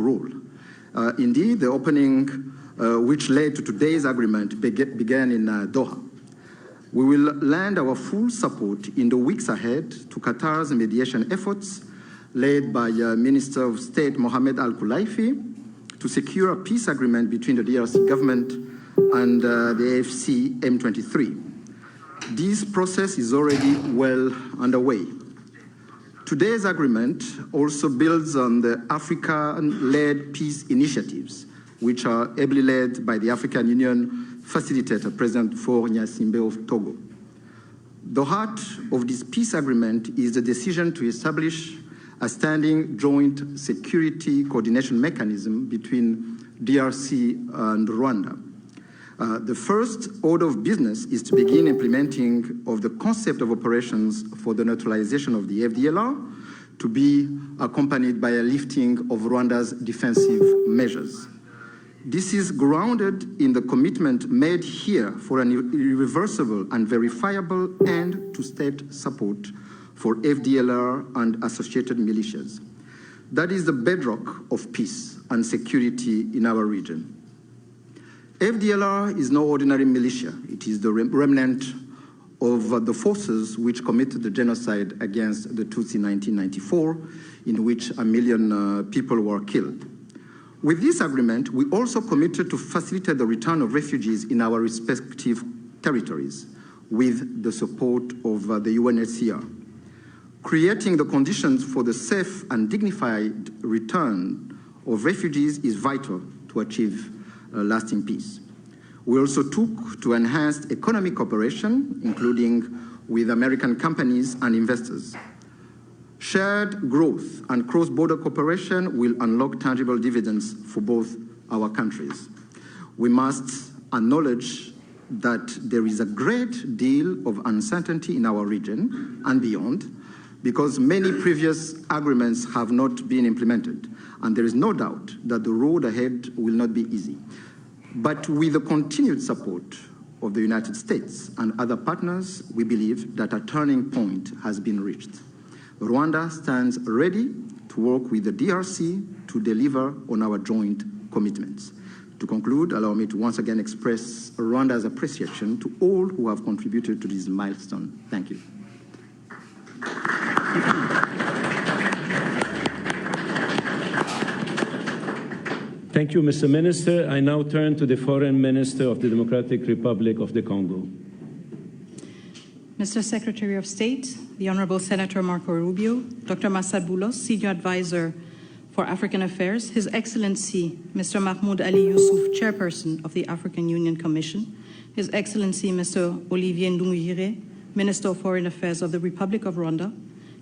role. Indeed, the opening, which led to today's agreement, began in Doha. We will lend our full support in the weeks ahead to Qatar's mediation efforts, led by Minister of State Mohammed Al-Khulaifi, to secure a peace agreement between the DRC government and the AFC M23. This process is already well underway. Today's agreement also builds on the African-led peace initiatives, which are ably led by the African Union facilitator, President Faure Gnassingbé of Togo. The heart of this peace agreement is the decision to establish a standing joint security coordination mechanism between DRC and Rwanda. The first order of business is to begin implementing of the concept of operations for the neutralization of the FDLR, to be accompanied by a lifting of Rwanda's defensive measures. This is grounded in the commitment made here for an irreversible and verifiable end to state support for FDLR and associated militias. That is the bedrock of peace and security in our region. FDLR is no ordinary militia. It is the remnant of the forces which committed the genocide against the Tutsi in 1994, in which 1 million people were killed. With this agreement, we also committed to facilitate the return of refugees in our respective territories with the support of the UNHCR. Creating the conditions for the safe and dignified return of refugees is vital to achieve lasting peace. We also took to enhance economic cooperation, including with American companies and investors. Shared growth and cross-border cooperation will unlock tangible dividends for both our countries. We must acknowledge that there is a great deal of uncertainty in our region and beyond, because many previous agreements have not been implemented, and there is no doubt that the road ahead will not be easy. But with the continued support of the United States and other partners, we believe that a turning point has been reached. Rwanda stands ready to work with the DRC to deliver on our joint commitments. To conclude, allow me to once again express Rwanda's appreciation to all who have contributed to this milestone. Thank you. Thank you, Mr. Minister. I now turn to the Foreign Minister of the Democratic Republic of the Congo. Mr. Secretary of State, the Honorable Senator Marco Rubio, Dr. Massad Boulos, Senior Advisor for African Affairs, His Excellency Mr. Mahmoud Ali Youssouf, Chairperson of the African Union Commission, His Excellency Mr. Olivier Nduhungirehe, Minister of Foreign Affairs of the Republic of Rwanda,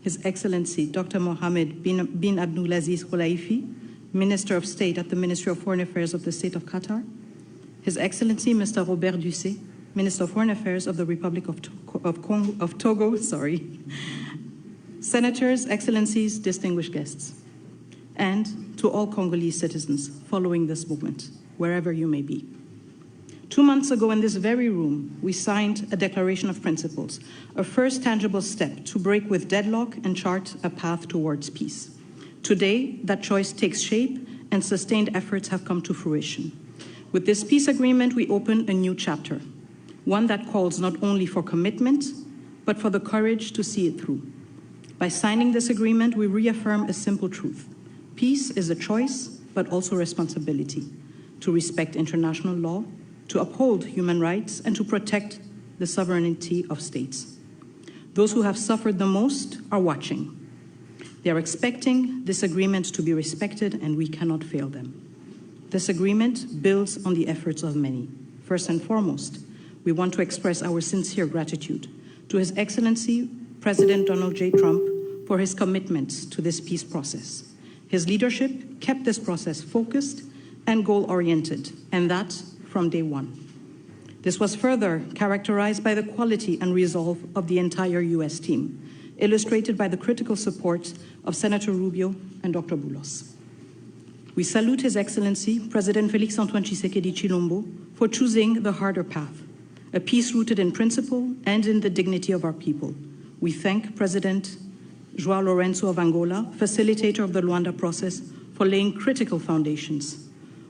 His Excellency Dr. Mohammed bin Abdulaziz Khulaifi, Minister of State at the Ministry of Foreign Affairs of the State of Qatar, His Excellency Mr. Robert Dussé, Minister of Foreign Affairs of the Republic of Togo, Senators, Excellencies, distinguished guests, and to all Congolese citizens following this movement, wherever you may be. 2 months ago in this very room, we signed a Declaration of Principles, a first tangible step to break with deadlock and chart a path towards peace. Today, that choice takes shape and sustained efforts have come to fruition. With this peace agreement, we open a new chapter, one that calls not only for commitment, but for the courage to see it through. By signing this agreement, we reaffirm a simple truth. Peace is a choice, but also responsibility, to respect international law, to uphold human rights, and to protect the sovereignty of states. Those who have suffered the most are watching. They are expecting this agreement to be respected, and we cannot fail them. This agreement builds on the efforts of many. First and foremost, we want to express our sincere gratitude to His Excellency President Donald J. Trump for his commitment to this peace process. His leadership kept this process focused and goal-oriented, and that from day one. This was further characterized by the quality and resolve of the entire U.S. team, illustrated by the critical support of Senator Rubio and Dr. Boulos. We salute His Excellency President Félix Antoine Tshisekedi Chilombo for choosing the harder path, a peace rooted in principle and in the dignity of our people. We thank President João Lourenço of Angola, facilitator of the Luanda process, for laying critical foundations.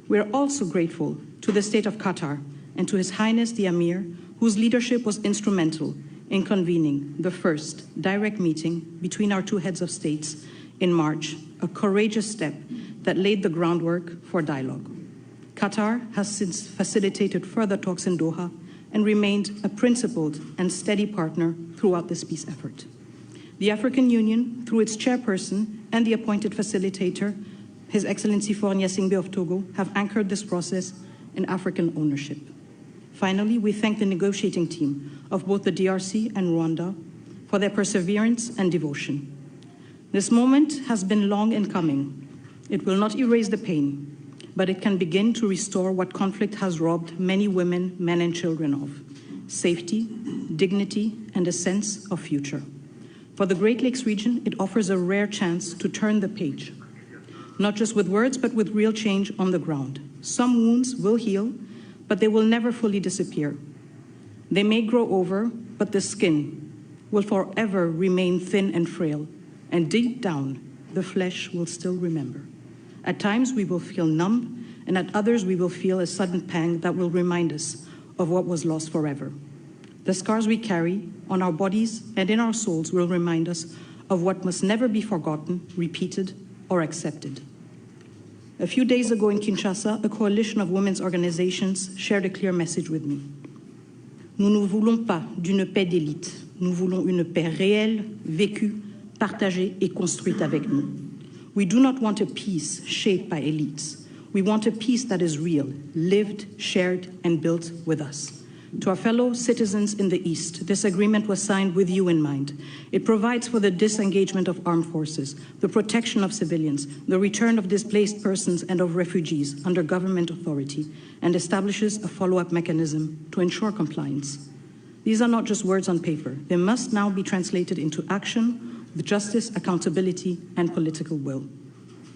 We are also grateful to the State of Qatar and to His Highness the Emir, whose leadership was instrumental in convening the first direct meeting between our two heads of states in March, a courageous step that laid the groundwork for dialogue. Qatar has since facilitated further talks in Doha and remained a principled and steady partner throughout this peace effort. The African Union, through its chairperson and the appointed facilitator, His Excellency Faure Gnassingbé of Togo, have anchored this process in African ownership. Finally, we thank the negotiating team of both the DRC and Rwanda for their perseverance and devotion. This moment has been long in coming. It will not erase the pain, but it can begin to restore what conflict has robbed many women, men, and children of: safety, dignity, and a sense of future. For the Great Lakes region, it offers a rare chance to turn the page, not just with words, but with real change on the ground. Some wounds will heal, but they will never fully disappear. They may grow over, but the skin will forever remain thin and frail, and deep down, the flesh will still remember. At times, we will feel numb, and at others, we will feel a sudden pang that will remind us of what was lost forever. The scars we carry on our bodies and in our souls will remind us of what must never be forgotten, repeated, or accepted. A few days ago in Kinshasa, a coalition of women's organizations shared a clear message with me. Nous ne voulons pas d'une paix d'élite. Nous voulons une paix réelle, vécue, partagée et construite avec nous. We do not want a peace shaped by elites. We want a peace that is real, lived, shared, and built with us. To our fellow citizens in the East, this agreement was signed with you in mind. It provides for the disengagement of armed forces, the protection of civilians, the return of displaced persons and of refugees under government authority, and establishes a follow-up mechanism to ensure compliance. These are not just words on paper. They must now be translated into action with justice, accountability, and political will.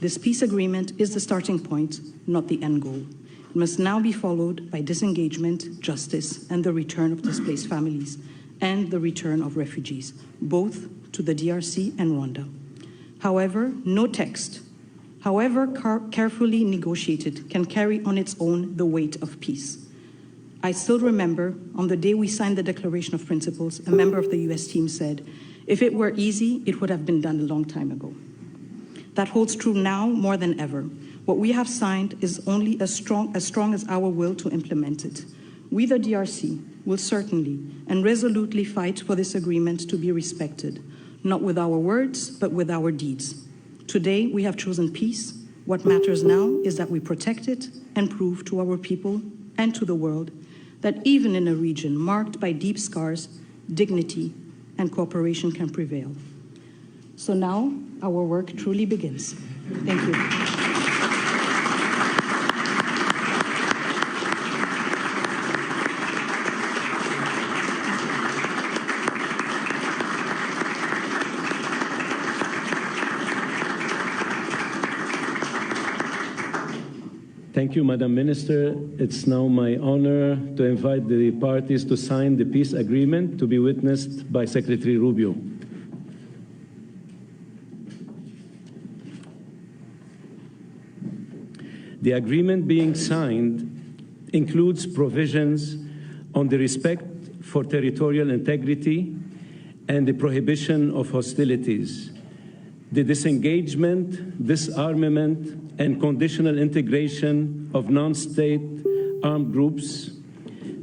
This peace agreement is the starting point, not the end goal. It must now be followed by disengagement, justice, and the return of displaced families, and the return of refugees, both to the DRC and Rwanda. However, no text, however carefully negotiated, can carry on its own the weight of peace. I still remember, on the day we signed the Declaration of Principles, a member of the US team said, "If it were easy, it would have been done a long time ago." That holds true now more than ever. What we have signed is only as strong as our will to implement it. We, the DRC, will certainly and resolutely fight for this agreement to be respected, not with our words, but with our deeds. Today, we have chosen peace. What matters now is that we protect it and prove to our people and to the world that even in a region marked by deep scars, dignity and cooperation can prevail. So now, our work truly begins. Thank you. Thank you, Madam Minister. It's now my honor to invite the parties to sign the peace agreement to be witnessed by Secretary Rubio. The agreement being signed includes provisions on the respect for territorial integrity and the prohibition of hostilities, the disengagement, disarmament, and conditional integration of non-state armed groups,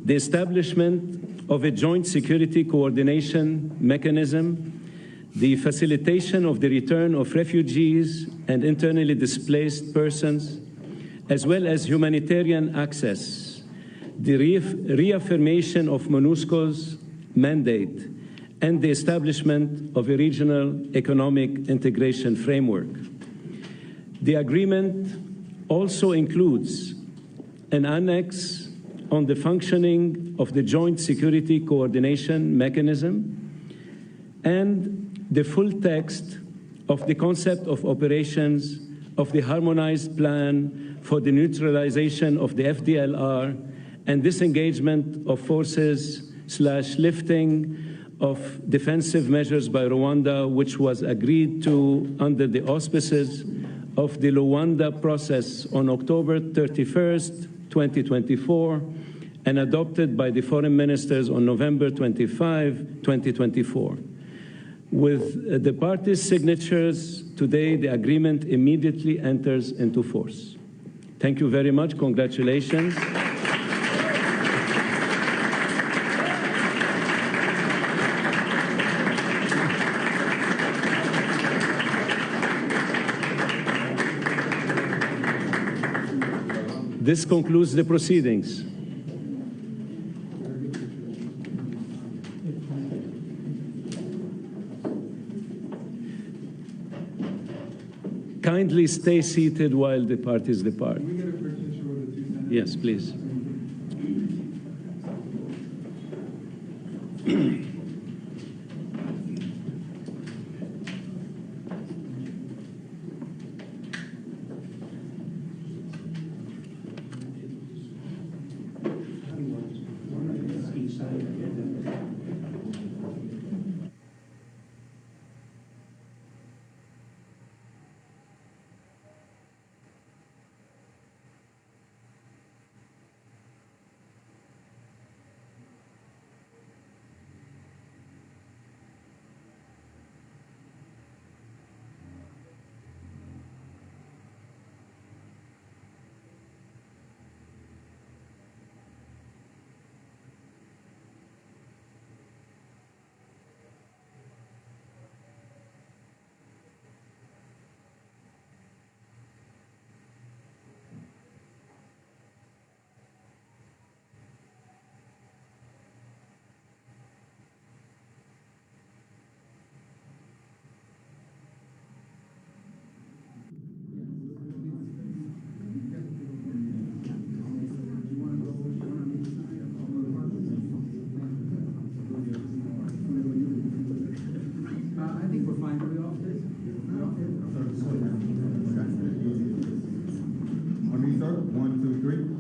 the establishment of a joint security coordination mechanism, the facilitation of the return of refugees and internally displaced persons, as well as humanitarian access, the reaffirmation of MONUSCO's mandate, and the establishment of a regional economic integration framework. The agreement also includes an annex on the functioning of the Joint Security Coordination Mechanism and the full text of the concept of operations of the harmonized plan for the neutralization of the FDLR and disengagement of forces / lifting of defensive measures by Rwanda, which was agreed to under the auspices of the Rwanda process on October 31st, 2024, and adopted by the foreign ministers on November 25, 2024. With the parties' signatures today, the agreement immediately enters into force. Thank you very much. Congratulations. This concludes the proceedings. Kindly stay seated while the parties depart. Can we get a quick picture with the two senators? Yes, please. I think we're fine. Are we off this? On me, sir. 1, 2, 3.